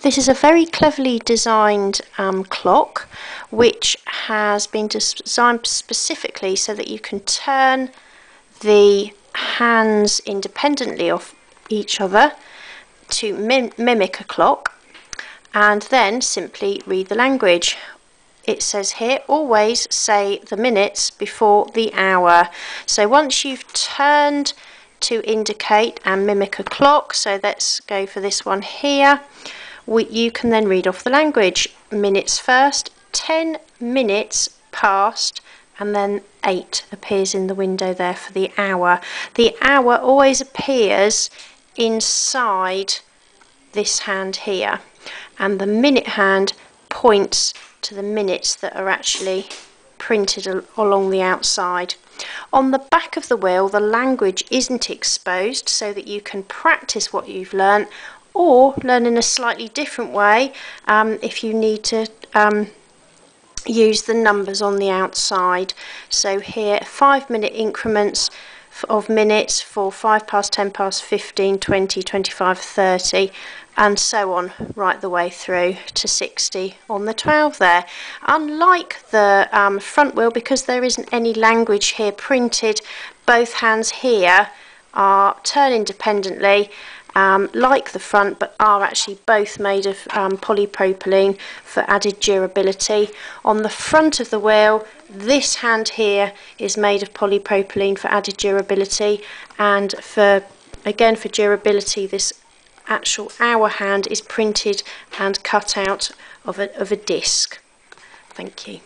This is a very cleverly designed clock which has been designed specifically so that you can turn the hands independently of each other to mimic a clock and then simply read the language. It says here, always say the minutes before the hour. So once you've turned to indicate and mimic a clock, so let's go for this one here, you can then read off the language. Minutes first, 10 minutes past, and then 8 appears in the window there for the hour. The hour always appears inside this hand here, and the minute hand points to the minutes that are actually printed along the outside. On the back of the wheel, the language isn't exposed so that you can practice what you've learnt or learn in a slightly different way if you need to use the numbers on the outside. So here, 5-minute increments of minutes for 5 past, 10 past, 15, 20, 25, 30, and so on right the way through to 60 on the 12 there. Unlike the front wheel, because there isn't any language here printed, both hands here are turn independently like the front, but are actually both made of polypropylene for added durability. On the front of the wheel, this hand here is made of polypropylene for added durability, and for durability, this actual hour hand is printed and cut out of a disc. Thank you.